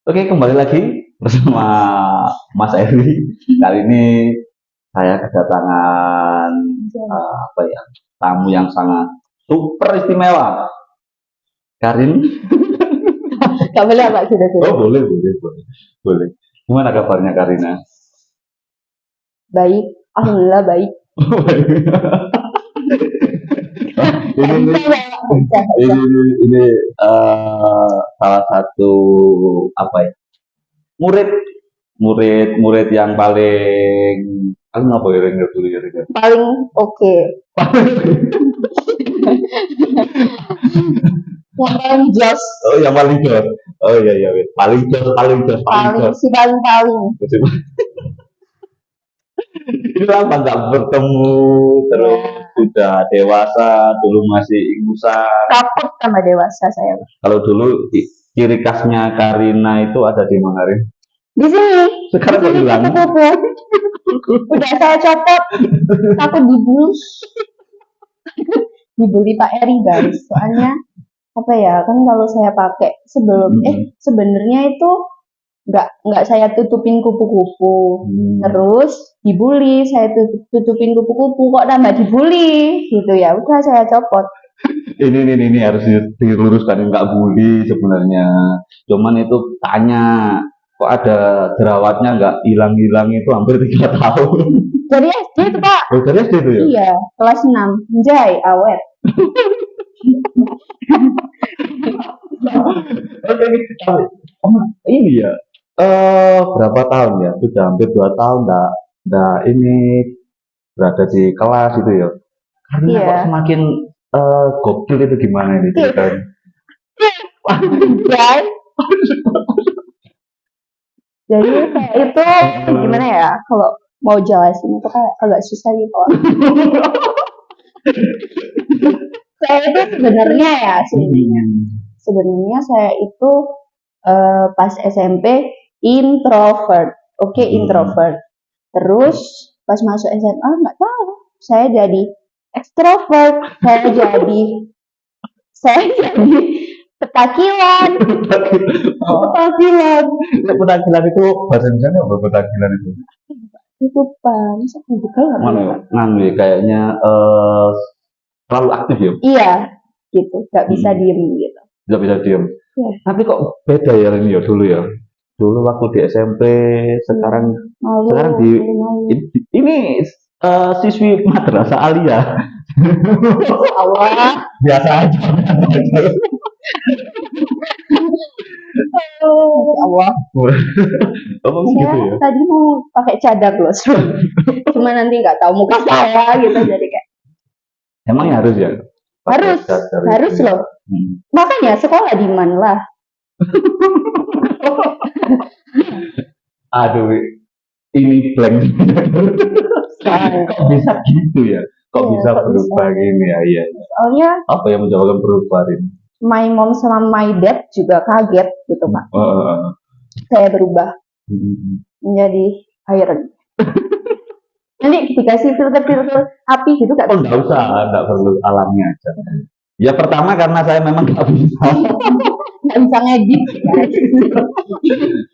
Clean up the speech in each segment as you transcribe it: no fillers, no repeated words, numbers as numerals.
Oke, kembali lagi bersama Mas Eri. Kali ini saya kedatangan apa ya, tamu yang sangat super istimewa. Karin. Gak boleh apa sudah sudah. Oh, boleh, boleh, boleh. Boleh. Gimana kabarnya Karina? Baik, alhamdulillah baik. ini salah satu apa ya, murid murid yang paling aku nggak boleh dengar dulu ya Paling oke. Yang paling jos. oh yang paling jos oh iya iya paling jos paling jos paling jos Si paling paling. ini lama nggak bertemu terus sudah dewasa dulu masih ingusan Takut sama dewasa saya. kalau dulu ciri khasnya Karina itu ada di mana Rin? Di sini. Sekarang kok hilang? Udah saya copot. Takut dibully. Dibully Pak Eri guys. Soalnya apa ya, kan kalau saya pakai sebelum sebenarnya itu nggak saya tutupin kupu-kupu. Terus dibully, saya tutupin kupu-kupu kok tambah dibully gitu ya. Udah saya copot. Ini harus diluruskan, nggak bully sebenarnya. Cuman itu tanya kok ada jerawatnya nggak hilang-hilang itu hampir 3 tahun. Dari SD itu Pak. Oh, dari SD itu ya? Iya, kelas 6. Anjay, awet. Ini ya, berapa tahun ya? Sudah hampir 2 tahun nggak ini berada di kelas itu ya. Karena kok semakin gokil itu gimana ini ceritanya? Anjay. Jadi saya itu gimana ya, kalau mau jelasin itu kan agak susah gitu. Saya itu sebenarnya ya sebenarnya saya itu pas SMP introvert, introvert. Terus pas masuk SMA nggak tahu, saya jadi ekstrovert, saya jadi petakilan. Petakilan itu bahasa Indonesia apa petakilan itu? Itu Pak, masa bukan Nganu kayaknya terlalu aktif ya? Iya, gitu, nggak bisa diem gitu. Nggak bisa diem. Ya. Tapi kok beda ya ini ya dulu ya? Dulu waktu di SMP, sekarang sekarang ini siswi madrasah Alia. Allah. Biasa aja. Allah. Gitu ya? Tadi mau pakai cadar loh, cuma nanti nggak tahu muka saya gitu, jadi kayak. Emang harus ya? Harus loh. Makanya sekolah di mana lah. Aduh, ini blank. Kok bisa gitu ya? Kok bisa berubah gini ya? Iya. Soalnya apa yang menyebabkan perubahan ini? My mom sama my dad juga kaget gitu Pak. Saya berubah menjadi iron. Nanti dikasih filter api gitu nggak? Oh nggak usah, nggak perlu, alami aja. Ya pertama karena saya memang nggak bisa. Nggak bisa ngedit.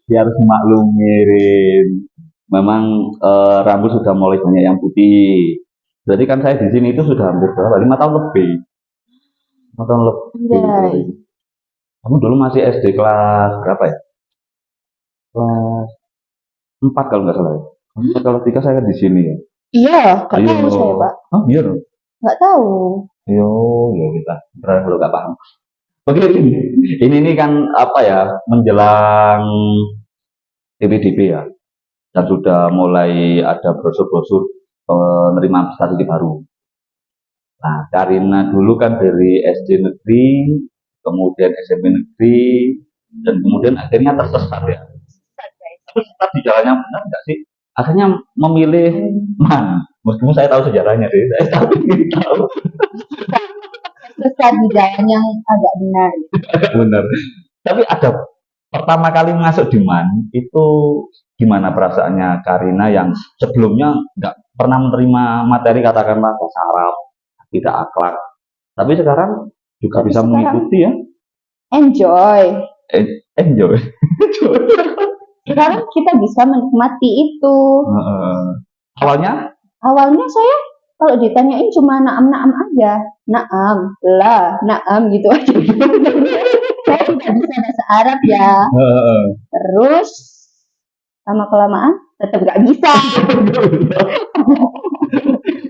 Dia harus maklumin. Memang rambut sudah mulai banyak yang putih. Jadi kan saya di sini itu sudah hampir berapa? 5 tahun lebih. 5 tahun lebih. Kamu dulu masih SD kelas berapa ya? Kelas 4 kalau nggak salah ya. Kalau 3 saya di sini ya. Iya, nggak tahu saya Pak. Oh iya dong. Nggak tahu. Ya kita berarti kalau nggak paham. Oke, ini kan apa ya, menjelang DPDP ya, dan sudah mulai ada brosur-brosur penerima strategi baru. Nah, Karina dulu kan dari SD negeri, kemudian SMP negeri, dan kemudian akhirnya tersesat ya. Tersesat di jalan yang benar nggak sih? Akhirnya memilih mana? Meskipun saya tahu sejarahnya sih, saya tahu. Tersesat di jalan yang agak benar. Agak benar. Tapi ada pertama kali masuk di MAN itu gimana perasaannya Karina yang sebelumnya nggak pernah menerima materi katakanlah bahasa Arab, tidak akhlak, tapi sekarang juga bisa mengikuti ya. Enjoy. enjoy. Sekarang kita bisa menikmati itu. Awalnya Awalnya saya kalau ditanyain cuma naam-naam aja. Naam, lah, naam gitu aja. Saya tidak bisa bahasa Arab ya. Terus lama kelamaan tetap nggak bisa.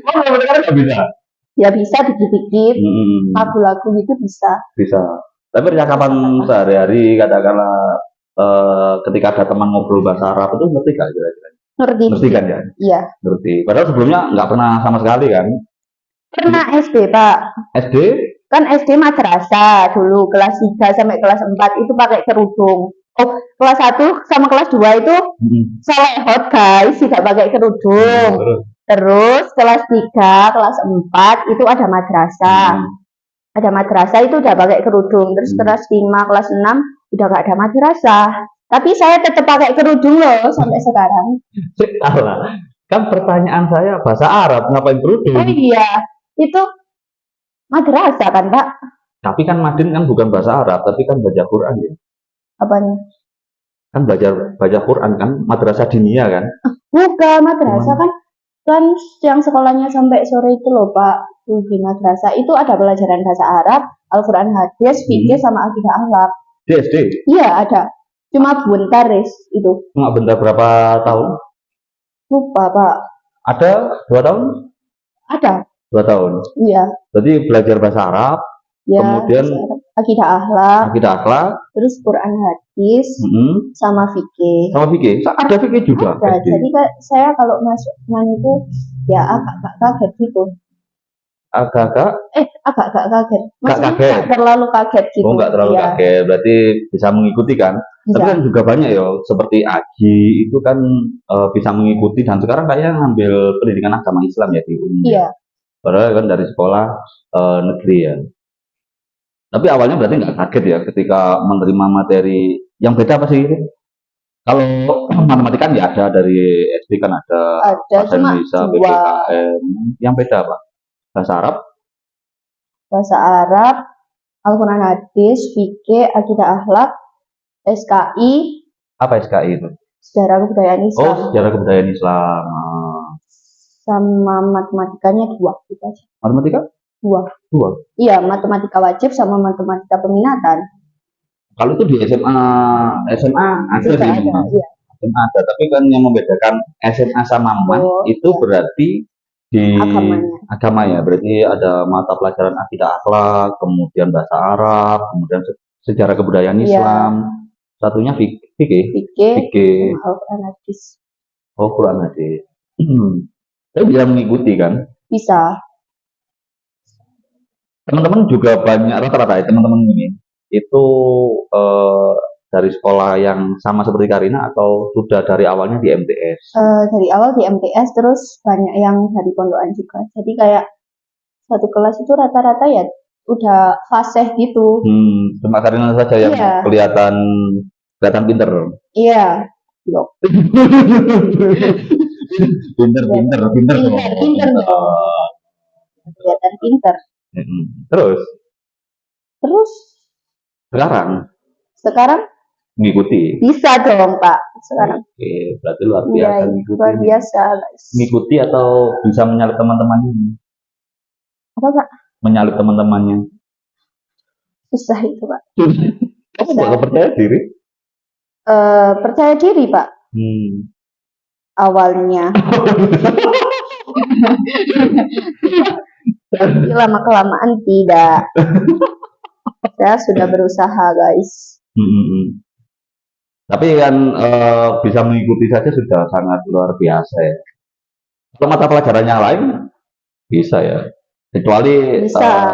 oh benar nggak bisa. Ya bisa dikit-dikit. Lagu-lagu gitu bisa. Bisa. Tapi percakapan sehari-hari katakanlah ketika ada teman ngobrol bahasa Arab itu ngerti gak kira-kira? Ngerti kan ya? Iya. Ngerti. Padahal sebelumnya nggak pernah sama sekali kan? Pernah SD Pak. SD? Kan SD madrasah dulu kelas 3 sampai kelas 4 itu pakai kerudung. Oh, kelas 1 sama kelas 2 itu selehot guys, tidak pakai kerudung. Terus kelas 3, kelas 4 itu ada madrasah. Ada madrasah itu udah pakai kerudung. Terus kelas 5, kelas 6 udah gak ada madrasah. Tapi saya tetap pakai kerudung loh sampai sekarang. Salah. Kan pertanyaan saya bahasa Arab, ngapain kerudung? Oh iya, itu madrasah kan Pak? Tapi kan Madin kan bukan bahasa Arab, tapi kan baca Quran ya. Apanya? Kan baca Quran kan, madrasah dinia kan? Bukan, madrasah kan yang sekolahnya sampai sore itu loh Pak. Di madrasah itu ada pelajaran bahasa Arab, Al-Quran hadis, fikih sama akidah akhlak. Di SD? Iya ada. Cuma bentar itu. Cuma bentar berapa tahun? Lupa Pak. Ada 2 tahun? Ada. 2 tahun. Iya. Jadi belajar bahasa Arab, ya, kemudian akidah akhlak, terus Quran hadis, sama fikih. Sama fikih, ada fikih juga. Ada. Jadi saya kalau masuk itu ya agak kaget gitu. Agak kaget. Maksudnya nggak terlalu kaget gitu. Oh, nggak terlalu kaget, berarti bisa mengikuti kan? Bisa. Tapi kan juga banyak ya, seperti Aji itu kan bisa mengikuti dan sekarang kayaknya ngambil pendidikan agama Islam ya di UNI. Iya. Padahal kan dari sekolah negeri ya. Tapi awalnya berarti nggak kaget ya ketika menerima materi yang beda apa sih? Kalau matematika kan ya ada dari SD kan ada bahasa Indonesia, PPKN. Yang beda apa? Bahasa Arab, Al-Quran hadis, fikih, akidah akhlak, SKI. Apa SKI itu? Sejarah kebudayaan Islam. Oh, sejarah kebudayaan Islam. Sama matematikanya 2 gitu aja. Matematika? 2. Iya, matematika wajib sama matematika peminatan. Kalau itu di SMA ada sih. Iya. SMA ada, tapi kan yang membedakan SMA sama MAN itu berarti di agama ya, berarti ada mata pelajaran akidah akhlak, kemudian bahasa Arab, kemudian sejarah kebudayaan Islam, satunya fikih, Al-Quran hadis. Oh, Quran hadis. Saya bisa mengikuti kan? Bisa. Teman-teman juga banyak rata-rata ya teman-teman ini itu dari sekolah yang sama seperti Karina atau sudah dari awalnya di MTS? Dari awal di MTS, terus banyak yang dari pondokan juga. Jadi kayak satu kelas itu rata-rata ya udah fasih gitu. Cuma Karina saja yang kelihatan pinter. Iya. Loh. pinter. Kelihatan pinter. Terus sekarang mengikuti. Bisa dong Pak sekarang. Oke, berarti luar biasa mengikuti. Luar biasa. Mengikuti atau bisa menyalip teman-temannya? Apa Pak? Menyalip teman-temannya. Susah itu Pak. Kamu nggak percaya diri? Percaya diri Pak. Awalnya. Tapi lama-kelamaan tidak. Saya sudah berusaha guys. Tapi kan bisa mengikuti saja sudah sangat luar biasa ya. Kalau mata pelajaran yang lain bisa ya. Kecuali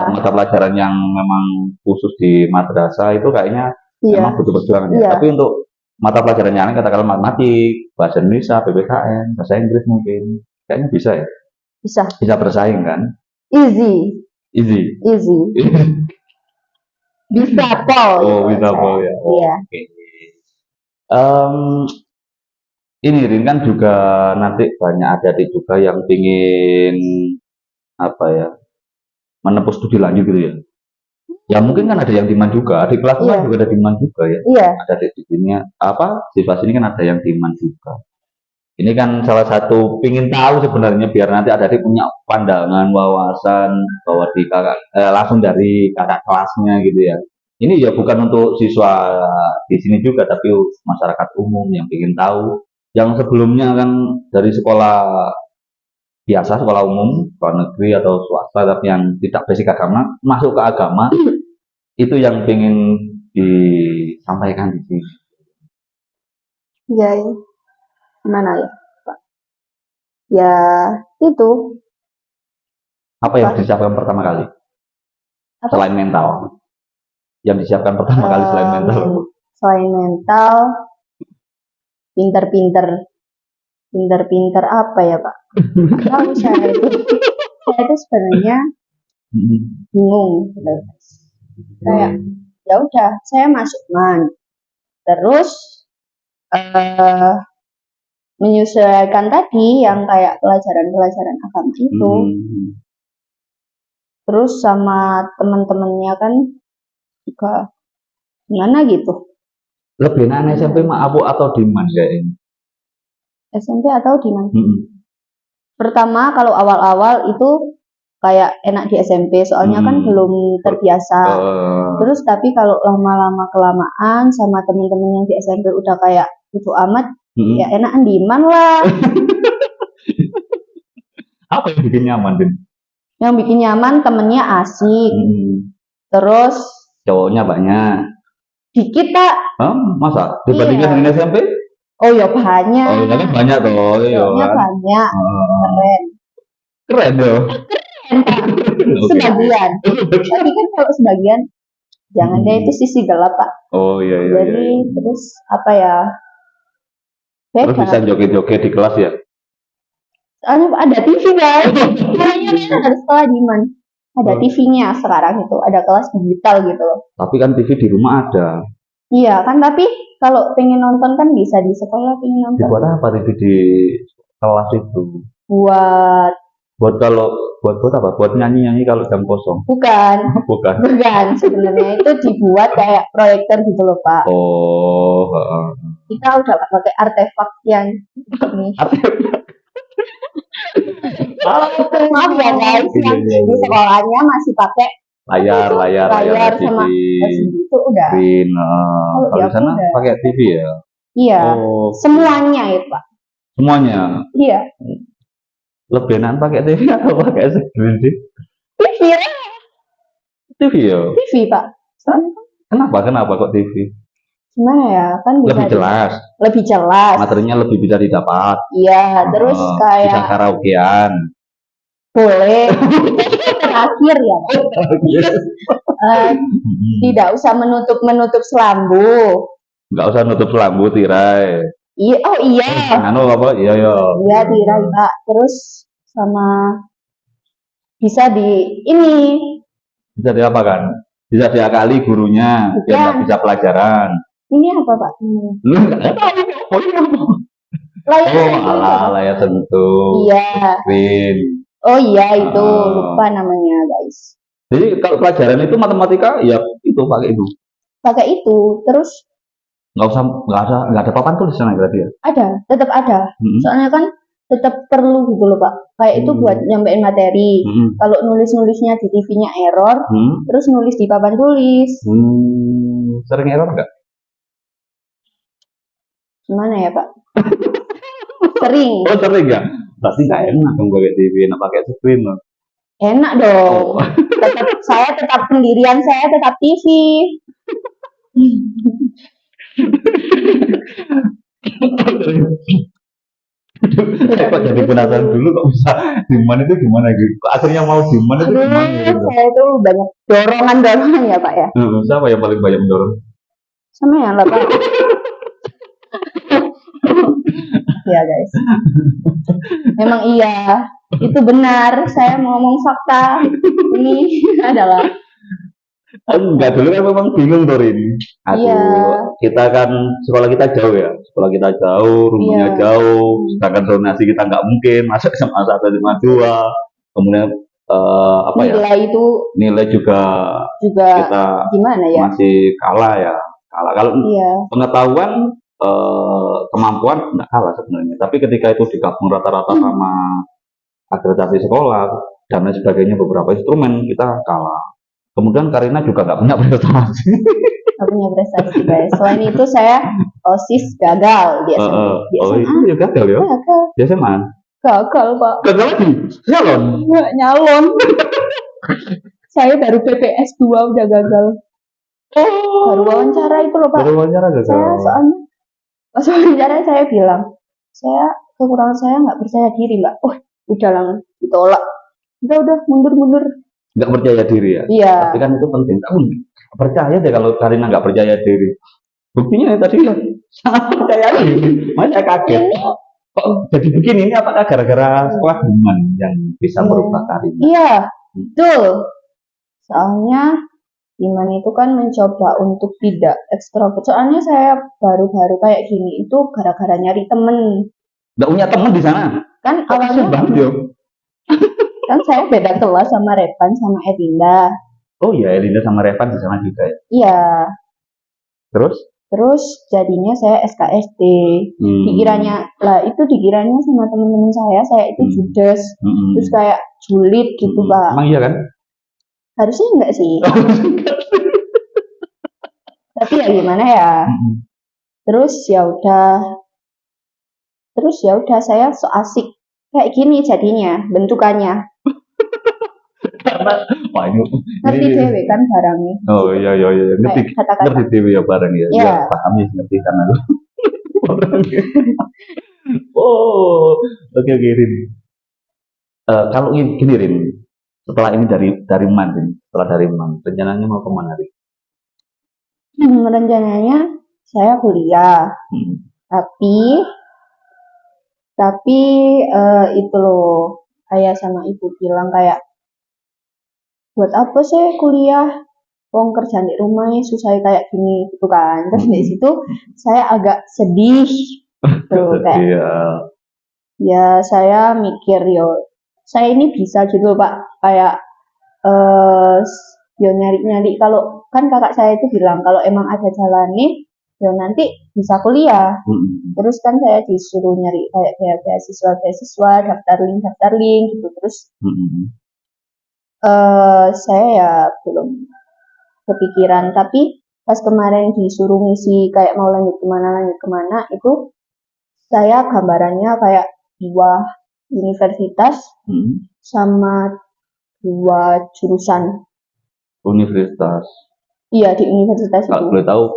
mata pelajaran yang memang khusus di madrasah itu kayaknya memang butuh perjuangan ya. Tapi untuk mata pelajaran yang lain katakanlah matematik, bahasa Indonesia, PPKN, bahasa Inggris mungkin kayaknya bisa ya. Bisa bersaing kan? Easy. Bisa pol. Oh, bisa pol ya. Iya. Oke. Ini Rin kan juga nanti banyak adik-adik juga yang ingin menempuh studi lanjut gitu ya. Ya mungkin kan ada yang demand juga, di kelas kan Iya, juga ada demand juga ya. iya, Ada di sini apa siswa sini kan ada yang demand juga. Ini kan salah satu pingin tahu sebenarnya biar nanti adik punya pandangan, wawasan bahwa di kakak langsung dari kakak kelasnya gitu ya. Ini ya bukan untuk siswa di sini juga, tapi masyarakat umum yang ingin tahu. Yang sebelumnya kan dari sekolah biasa, sekolah umum, sekolah negeri atau swasta, tapi yang tidak basic agama, masuk ke agama, itu yang ingin disampaikan di sini. iya, iya. Gimana ya, Pak? Ya, itu. Apa yang Apa? disiapkan pertama kali Apa? selain mental? Yang disiapkan pertama kali selain mental? Selain mental, pinter-pinter. Pinter-pinter apa ya, Pak? Nggak tahu saya itu. Saya itu sebenarnya bingung gitu. Kayak ya udah, saya masuk terus eh menyesuaikan tadi yang kayak pelajaran-pelajaran agama itu. Terus sama teman-temannya kan juga gimana gitu. Lebih enak SMP mah Apu atau Diman kayaknya? SMP atau di mana? Mm-mm. Pertama kalau awal-awal itu kayak enak di SMP soalnya kan belum terbiasa. Terus tapi kalau lama-lama kelamaan sama teman-teman yang di SMP udah kayak itu amat, ya enakan di mana lah. Apa yang bikin nyaman, Din? Yang bikin nyaman temennya asik. Terus Cowoknya banyak. dikit Pak. Masa? Dibandingkan dengan SMP? Oh ya banyak. Oh, kan banyak toh. Cowoknya banyak. Keren. Keren loh. Sebagian. Tapi kan kalau sebagian jangan deh itu sisi gelap Pak. Oh iya iya. Jadi terus apa ya? Terus bisa joget-joget di kelas ya? Soalnya ada TV guys. Kayaknya Rena harus sekolah di mana? Ada TV-nya sekarang itu, ada kelas digital gitu loh. Tapi kan TV di rumah ada. Iya kan, tapi kalau pengen nonton kan bisa di sekolah pengen nonton. Dibuat apa TV di kelas itu? Buat apa? Buat nyanyi-nyanyi kalau jam kosong? Bukan. Bukan. Bukan, sebenarnya itu dibuat kayak proyektor gitu loh Pak. Oh. Kita udah pakai artefak yang ini. Maaf ya guys, yang di sekolahnya masih pakai layar sama TV. itu udah. Screen. Kalau di sana pakai TV ya? Iya. Semuanya itu Pak. Semuanya. Iya. Lebih enak pakai TV atau pakai screen sih? TV ya. TV ya. TV Pak. Kenapa kok TV? Gimana ya, kan bisa lebih jelas. Materinya lebih bisa didapat. Iya, terus kayak bisa karaokean. Boleh. Terakhir ya. Tidak usah menutup selambu. Enggak usah nutup selambu tirai. Iya, oh iya. Apa? Iya. Iya, tirai, Pak. Terus sama bisa ini. Bisa diapakan? Bisa diakali gurunya biar nggak bisa pelajaran. Ini apa Pak? Lu nggak tahu. Layar sentuh. Iya. Screen. Oh iya itu lupa namanya guys. Jadi kalau pelajaran itu matematika ya itu pakai itu. Pakai itu terus nggak ada papan tulis sana berarti ya? Ada, tetap ada. Soalnya kan tetap perlu gitu loh Pak. Kayak itu buat nyampein materi. Kalau nulis-nulisnya di TV-nya error, terus nulis di papan tulis. Sering error nggak? Gimana ya Pak? Sering. Oh sering nggak? Pasti nggak enak dong pakai TV, enak pakai screen loh. Enak dong. Saya tetap pendirian saya tetap TV. Kok jadi penasaran dulu kok bisa Diman itu gimana gitu? Akhirnya mau Diman itu gimana gitu? Saya itu banyak dorongan ya Pak ya. Siapa yang paling banyak mendorong? Sama yang lah Pak. Ya guys. Memang iya. Itu benar. Saya mau ngomong fakta. Ini adalah enggak, dulu kan memang bingung tuh ini. Kita kan sekolah kita jauh ya, rumahnya jauh, sedangkan donasi kita nggak mungkin masuk SMA 1 SMA 2, kemudian apa ya, nilai itu nilai juga juga kita gimana ya? masih kalah ya. Kalah kalau Iya, pengetahuan, kemampuan nggak kalah sebenarnya. Tapi ketika itu digabung rata-rata sama akreditasi sekolah dan lain sebagainya, beberapa instrumen, kita kalah. Kemudian Karina juga nggak punya prestasi. nggak punya prestasi guys. Selain itu saya OSIS gagal di SMA. Di Oh SMA itu ya gagal ya? gagal, Di SMA? gagal Pak. Gagal lagi? Nyalon? Nggak nyalon. Saya baru PPS 2 udah gagal. Baru wawancara itu loh Pak. Baru wawancara gagal. Saya soalnya pas wawancara saya bilang, saya kekurangan saya nggak percaya diri Mbak. Oh, udah langsung ditolak. Udah mundur. Nggak percaya diri ya? Iya. Tapi kan itu penting. Kamu percaya deh kalau Karina nggak percaya diri. Buktinya tadi ya sangat percaya diri. Makanya saya kaget. Kok jadi begini? Ini apakah gara-gara sekolah Human yang bisa merubah Karina? Iya, betul. Soalnya Iman itu kan mencoba untuk tidak ekstrovert. Soalnya saya baru-baru kayak gini itu gara-gara nyari temen. Nggak punya teman di sana? Kan Kok awalnya banget ya? kan saya beda kelas sama Revan sama Elinda. Oh iya, Elinda sama Revan di sana juga ya. Iya, Terus? terus jadinya saya SKSD. Dikiranya sama teman-teman saya itu judes. Terus kayak julid gitu Pak. Emang iya kan? Harusnya enggak sih. Tapi ya gimana ya. Terus ya udah saya so asik kayak gini jadinya bentukannya. Wah ini Ngerti dewe kan barangnya. oh iya ngerti Kata-kata. ngerti dewe ya bareng ya. Iya. Ya, paham ya ngerti kan aku. Oh, oke Rin. Kalau gini Rin, setelah ini dari Man, Rin. Setelah dari Man, rencananya mau kemana Rin? Rencananya saya kuliah. Tapi itu loh, ayah sama ibu bilang kayak buat apa sih kuliah? Wong kerja di rumahnya susah kayak gini gitu kan. Terus di situ saya agak sedih. Tuh kayak Iya. ya saya mikir saya ini bisa gitu Pak kayak nyari kalau kan kakak saya itu bilang kalau emang ada jalannya nanti bisa kuliah. Terus kan saya disuruh nyari kayak beasiswa daftar link gitu terus saya ya belum kepikiran tapi pas kemarin disuruh ngisi kayak mau lanjut kemana itu saya gambarannya kayak 2 universitas sama 2 jurusan. Universitas. Iya di universitas Kalau itu. boleh tahu,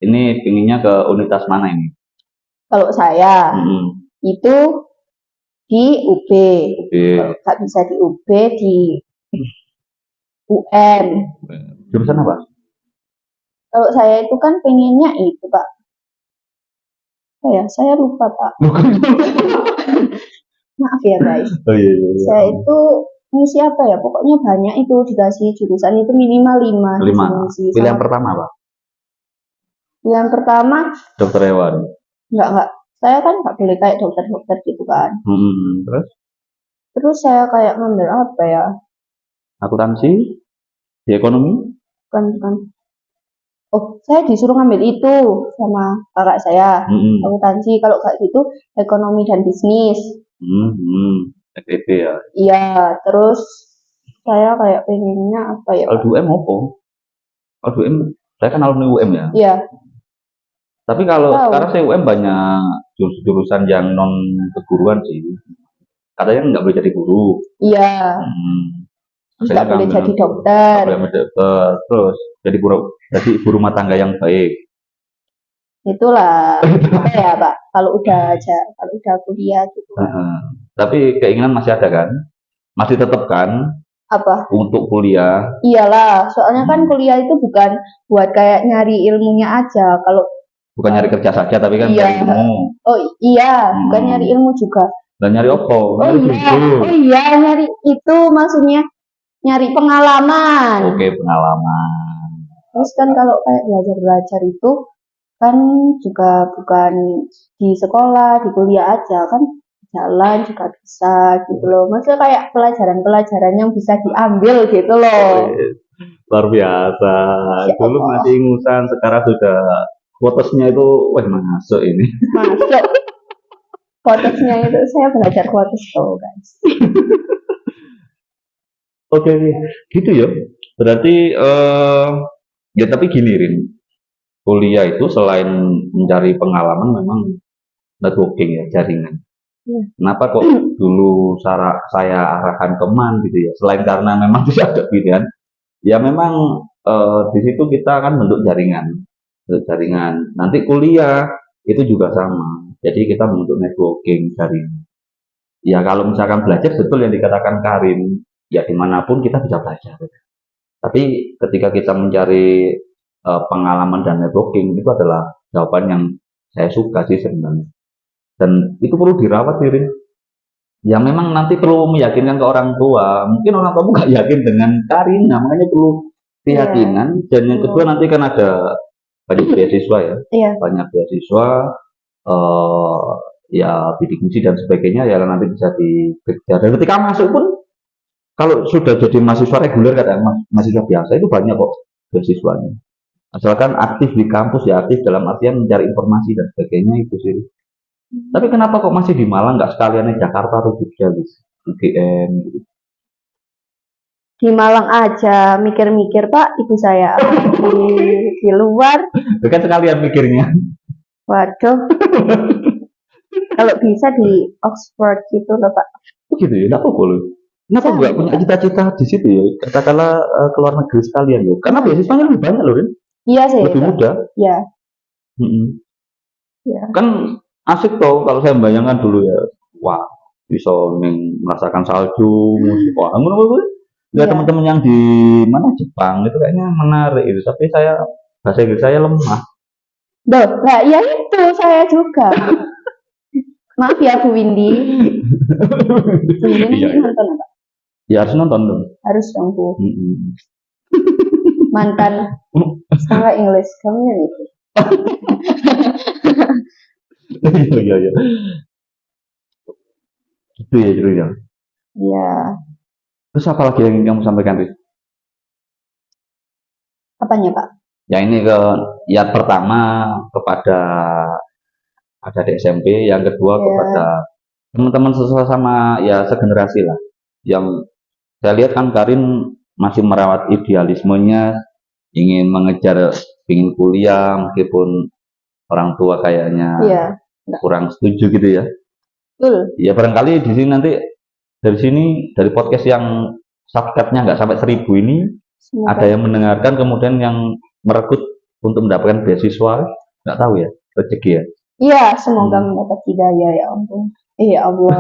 ini pinginnya ke universitas mana ini? Kalau saya itu di UB. Kalau nggak bisa di UB di UM. Jurusan apa? Kalau saya itu kan pengennya itu Pak. Oh ya, saya lupa Pak. Maaf ya guys. Oh iya. Saya itu ngisi apa ya? Pokoknya banyak itu dikasih jurusan itu minimal 5. 5. Pilihan pertama apa? Pilihan pertama dokter hewan. Enggak. Saya kan nggak boleh kayak dokter gitu kan. Terus saya kayak ngambil apa ya? Akuntansi? Di ekonomi? Kan. Oh, saya disuruh ngambil itu sama kakak saya. Akuntansi, kalau kayak gitu ekonomi dan bisnis. FEB ya? Iya, terus saya kayak pengennya apa ya? Kalau di UM apa? Kalau di UM, saya kan alumni UM ya? Iya. Tapi kalau sekarang saya UM banyak jurusan yang non keguruan sih. Katanya nggak boleh jadi guru. Iya. Nggak boleh jadi dokter. Terus jadi ibu rumah tangga yang baik. Itulah apa ya Pak? Kalau udah kuliah gitu. Tapi keinginan masih ada kan? Masih tetap kan? Apa? Untuk kuliah. Iyalah, soalnya kan kuliah itu bukan buat kayak nyari ilmunya aja. Kalau bukan nyari kerja saja, tapi kan nyari ilmu. Oh iya, bukan nyari ilmu juga. Dan nyari opo? Nyari itu maksudnya nyari pengalaman. Oke, pengalaman. Terus kan kalau kayak belajar itu kan juga bukan di sekolah, di kuliah aja kan jalan juga bisa gitu loh. Maksudnya kayak pelajaran-pelajaran yang bisa diambil gitu loh. Luar biasa. Ya Dulu Allah. masih ingusan, sekarang sudah quotesnya itu, wah masuk ini. Masuk. Quotesnya itu saya belajar quotes tuh guys. Oke, gitu ya. Berarti ya tapi gini Rin, kuliah itu selain mencari pengalaman memang networking ya, jaringan. Kenapa kok dulu saya arahkan ke MAN gitu ya? Selain karena memang tidak ada pilihan, ya memang di situ kita akan bentuk jaringan, Nanti kuliah itu juga sama. Jadi kita bentuk networking jaringan. Ya kalau misalkan belajar betul yang dikatakan Karin, ya dimanapun kita bisa belajar. Tapi ketika kita mencari pengalaman dan networking itu adalah jawaban yang saya suka sih sebenarnya. Dan itu perlu dirawat diri. Ya memang nanti perlu meyakinkan ke orang tua. Mungkin orang tua nggak yakin dengan Karina, makanya perlu keyakinan. Dan yang kedua nanti kan ada banyak beasiswa ya, banyak beasiswa, ya bidik misi dan sebagainya ya nanti bisa dikejar. Dan ketika masuk pun kalau sudah jadi mahasiswa reguler kadang mahasiswa biasa itu banyak kok beasiswanya. Asalkan aktif di kampus ya, aktif dalam artian mencari informasi dan sebagainya itu sih. Tapi kenapa kok masih di Malang, nggak sekalian di Jakarta atau Jogja gitu, UGM gitu. Di Malang aja mikir-mikir Pak, ibu saya di luar. Kan sekalian mikirnya. Waduh. Kalau bisa di Oxford gitu loh Pak. Oh gitu ya, kenapa boleh? Kenapa nggak punya cita-cita di situ ya? Katakanlah keluar negeri sekalian ya. Karena beasiswanya lebih banyak loh, Rin. Iya sih. Lebih mudah. Iya. Ya. Kan asik toh kalau saya bayangkan dulu ya. Wah, bisa merasakan salju, musik. Wah, ya teman-teman yang di mana Jepang itu kayaknya menarik itu. Tapi bahasa Inggris saya lemah. Nah, ya itu saya juga. Maaf ya Bu Windy. Sebenarnya nonton apa? Ya harus nonton dong. Harus dong Bu. Mantan setengah English community. Iya. Gitu ya ceritanya. Iya. Terus apa lagi yang ingin kamu sampaikan, Riz? Apanya Pak? Ya ini ya pertama kepada ada di SMP, yang kedua kepada teman-teman sesama ya segenerasi lah. Yang saya lihat kan Karin masih merawat idealismenya, ingin kuliah meskipun orang tua kayaknya kurang setuju gitu ya. Ya barangkali di sini nanti dari podcast yang subscribe-nya nggak sampai 1000 ini ada yang mendengarkan kemudian yang merekrut untuk mendapatkan beasiswa, nggak tahu ya, rezeki ya. Iya, semoga mendapat hidayah ya ampun. Ya Allah.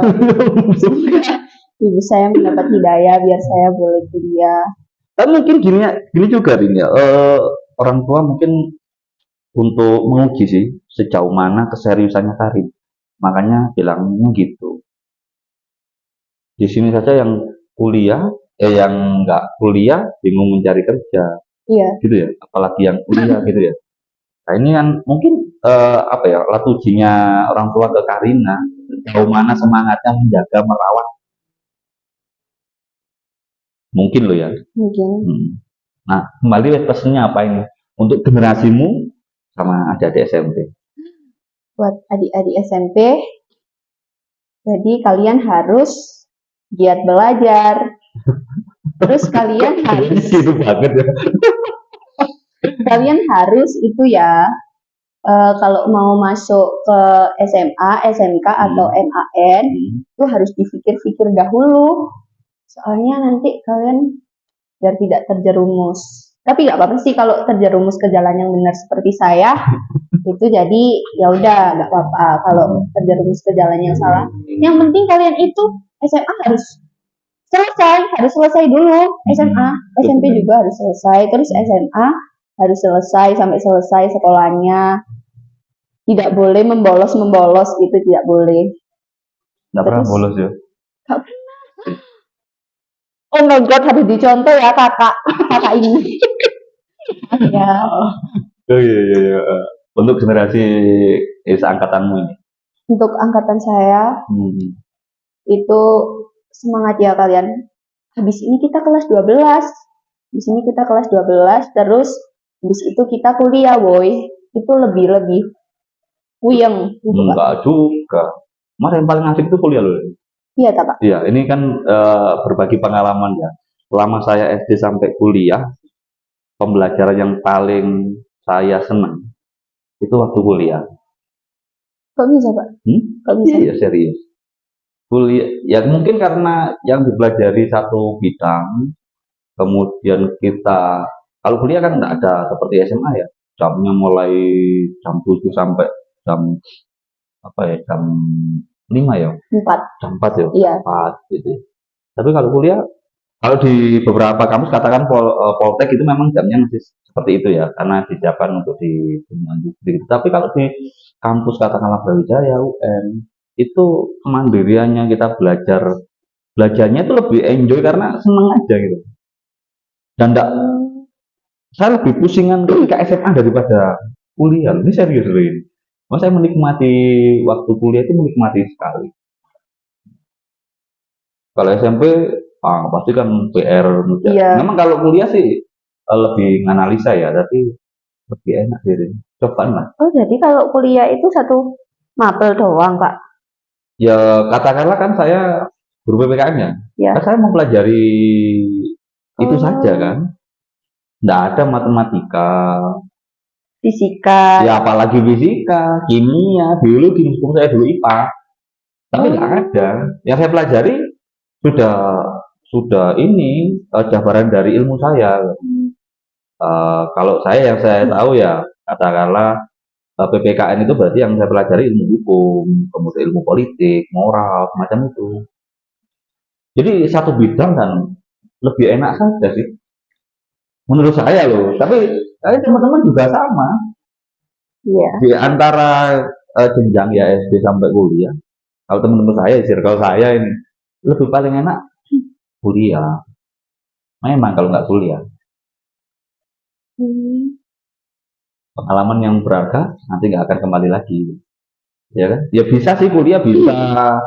Ibu saya mendapat hidayah biar saya boleh kuliah. Tapi mungkin gini juga Rin ya, orang tua mungkin untuk menguji sih sejauh mana keseriusannya Karin. Makanya bilangnya gitu. Di sini saja yang kuliah, yang nggak kuliah bingung mencari kerja. Iya. Gitu ya, apalagi yang kuliah gitu ya. Nah ini kan mungkin alat ujinya orang tua ke Karina, sejauh mana semangatnya menjaga merawat. Mungkin loh ya. Mungkin. Nah kembali pesannya apa ini untuk generasimu sama adik-adik SMP? Buat adik-adik SMP, jadi kalian harus giat belajar. Terus kalian harus gitu banget ya. Kalian harus itu ya, kalau mau masuk ke SMA, SMK atau MAN itu harus dipikir-pikir dahulu. Soalnya nanti kalian biar tidak terjerumus. Tapi nggak apa-apa sih kalau terjerumus ke jalan yang benar seperti saya. Itu jadi ya udah nggak apa-apa kalau terjerumus ke jalan yang salah. Yang penting kalian itu SMA harus selesai dulu. SMA, SMP juga harus selesai. Terus SMA harus selesai sampai selesai sekolahnya. Tidak boleh membolos gitu, tidak boleh. Nggak pernah bolos ya? Nggak pernah. Oh my god, harus dicontoh ya kakak ini. Ya. Oh iya. Untuk generasi angkatanmu ini. Untuk angkatan saya, itu semangat ya kalian. Habis ini kita kelas 12. Habis ini kita kelas 12, terus habis itu kita kuliah, boy. Itu lebih puyeng gitu, Pak. Enggak juga. Mas yang paling asik itu kuliah loh. Iya, tak, Pak? Iya, ini kan berbagi pengalaman ya. Selama saya SD sampai kuliah, pembelajaran yang paling saya senang itu waktu kuliah. Kok bisa, Pak? Kok bisa? Iya, serius. Kuliah, ya mungkin karena yang dipelajari satu bidang, kemudian kita, kalau kuliah kan nggak ada seperti SMA ya, jamnya mulai jam 7 sampai jam apa ya, jam 5 ya, 4. jam 4 ya, Iya. 4 gitu. Tapi kalau kuliah, kalau di beberapa kampus katakan Poltek itu memang jamnya masih seperti itu ya, karena disiapkan untuk di dunia industri. Tapi kalau di kampus katakanlah Brawijaya, UN, itu kemandiriannya kita belajarnya itu lebih enjoy karena seneng aja gitu. Dan saya lebih pusingan ketika SMA daripada kuliah. Ini serius loh ini. Saya menikmati waktu kuliah itu menikmati sekali. Kalau SMP pasti kan PR muda. Iya. Memang kalau kuliah sih lebih menganalisa ya, tapi lebih enak diri. Coba lah. Oh, jadi kalau kuliah itu satu mapel doang, Kak? Ya katakanlah kan saya guru PPKN ya. Ya. Kan saya mempelajari itu saja kan. Nggak ada matematika, fisika. ya apalagi fisika, kimia, biologi, meskipun saya dulu IPA. Tapi nggak ada. Yang saya pelajari sudah ini jabaran dari ilmu saya. Kalau yang saya tahu ya katakanlah PPKN itu berarti yang saya pelajari ilmu hukum, kemudian ilmu politik, moral, semacam itu. Jadi satu bidang kan lebih enak saja sih, menurut saya loh. Tapi teman-teman juga sama. Iya. Di antara jenjang ya SD sampai kuliah, kalau teman-teman saya, circle saya ini lebih paling enak kuliah. Memang kalau nggak kuliah, pengalaman yang berharga nanti nggak akan kembali lagi, ya kan? Ya bisa sih kuliah, bisa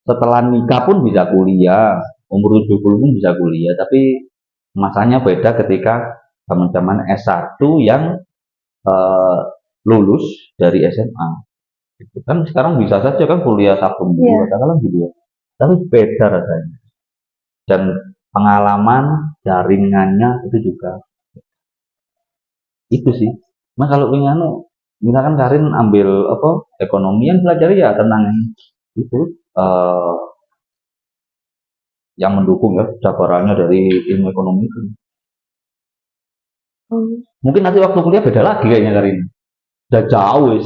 setelah nikah pun bisa kuliah, umur 70 pun bisa kuliah, tapi masanya beda ketika zaman-zaman S1 yang lulus dari SMA. Gitu. Kan sekarang bisa saja kan kuliah Sabtu Minggu, katakanlah gitu ya. Tapi beda rasanya. Dan pengalaman jaringannya itu juga itu sih. Nah kalau misalkan Karin ambil ekonomi, yang pelajari ya tentang itu yang mendukung ya jabarannya dari ilmu ekonomi itu. Mungkin nanti waktu kuliah beda lagi kayaknya Karin. Udah jauh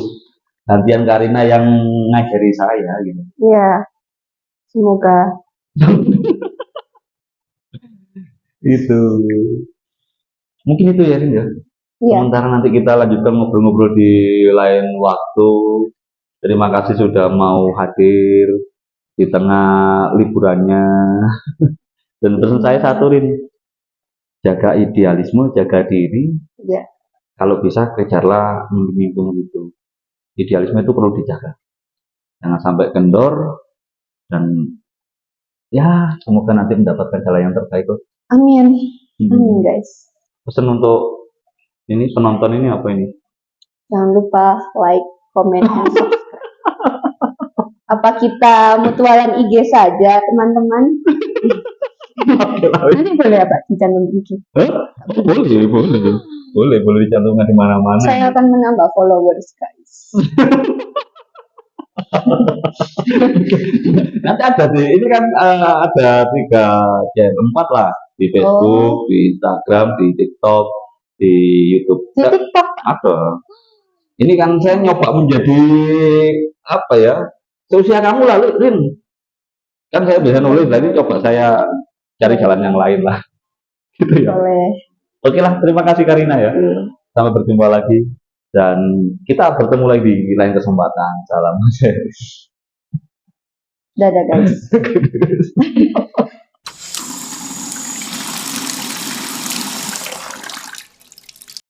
gantian Karina yang ngajari saya gitu. Iya. Semoga. Itu. Mungkin itu ya Rin ya. Iya. Sementara nanti kita lanjutkan ngobrol-ngobrol di lain waktu. Terima kasih sudah mau hadir di tengah liburannya. Dan pesan saya satu Rin, jaga idealisme, jaga diri. Iya. Kalau bisa kejarlah mimpimu itu. Idealisme itu perlu dijaga. Jangan sampai kendor dan ya semoga nanti mendapatkan jalan yang terbaik. Amin. Amin guys. Pesan untuk ini penonton ini apa ini? Jangan lupa like, comment, and subscribe. Apa kita mutualan IG saja teman-teman? Nanti boleh apa dicantum IG? Boleh dicantumkan di mana-mana. Saya akan menambah followers guys. Nanti ada ini kan ada 4 lah di Facebook, di Instagram, di TikTok, di YouTube. Di TikTok ada. Ini kan saya nyoba menjadi apa ya? Seusia kamu lalu Rin. Kan saya bisa nulis, tadi coba saya cari jalan yang lain lah. Gitu ya. Boleh. Oke lah, terima kasih Karina ya. Sampai berjumpa lagi. Dan kita bertemu lagi di lain kesempatan. Salam. Dadah guys.